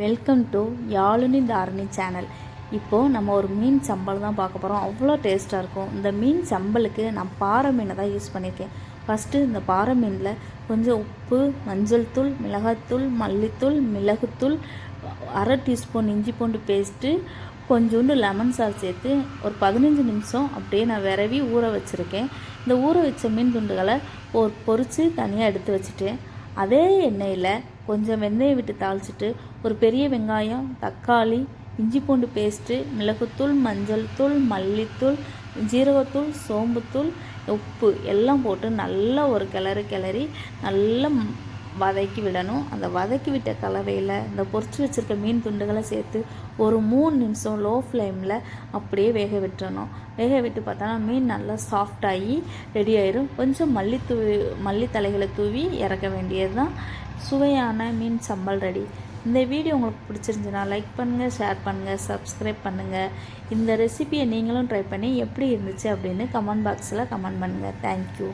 Welcome to Yazhini Dharani channel. இப்போது நம்ம ஒரு மீன் சம்பல் தான் பார்க்க போகிறோம். அவ்வளோ டேஸ்ட்டாக இருக்கும். இந்த மீன் சம்பலுக்கு நான் பாறை மீனை தான் யூஸ் பண்ணியிருக்கேன். ஃபஸ்ட்டு இந்த பாறை மீனில் கொஞ்சம் உப்பு, மஞ்சள் தூள், மிளகாய்த்தூள், மல்லித்தூள், மிளகுத்தூள், அரை டீஸ்பூன் இஞ்சி பூண்டு பேஸ்ட்டு, கொஞ்சோண்டு லெமன் சாஸ் சேர்த்து ஒரு 15 நிமிஷம் அப்படியே நான் விரவி ஊற வச்சுருக்கேன். இந்த ஊற வச்ச மீன் துண்டுகளை பொரித்து தனியாக எடுத்து வச்சுட்டேன். அதே எண்ணெயில் கொஞ்சம் வெந்தயம் விட்டு தாளிச்சிட்டு ஒரு பெரிய வெங்காயம், தக்காளி, இஞ்சி பூண்டு பேஸ்ட்டு, மிளகுத்தூள், மஞ்சள் தூள், மல்லித்தூள், ஜீரகத்தூள், சோம்புத்தூள், உப்பு எல்லாம் போட்டு நல்லா ஒரு கிளறி நல்லா வதக்கி விடணும். அந்த வதக்கி விட்ட கலவையில் இந்த பொரிச்சு வச்சுருக்க மீன் துண்டுகளை சேர்த்து ஒரு 3 நிமிஷம் லோ ஃப்ளேமில் அப்படியே வேக விட்டுறணும். வேக விட்டு பார்த்தோன்னா மீன் நல்லா சாஃப்டாகி ரெடி ஆயிரும். கொஞ்சம் மல்லித்தலைகளை தூவி இறக்க வேண்டியது தான். சுவையான மீன் சம்பல் ரெடி. இந்த வீடியோ உங்களுக்கு பிடிச்சிருந்துச்சுன்னா லைக் பண்ணுங்கள், ஷேர் பண்ணுங்கள், சப்ஸ்கிரைப் பண்ணுங்கள். இந்த ரெசிபியை நீங்களும் ட்ரை பண்ணி எப்படி இருந்துச்சு அப்படின்னு கமெண்ட் பாக்ஸில் கமெண்ட் பண்ணுங்கள். தேங்க்யூ.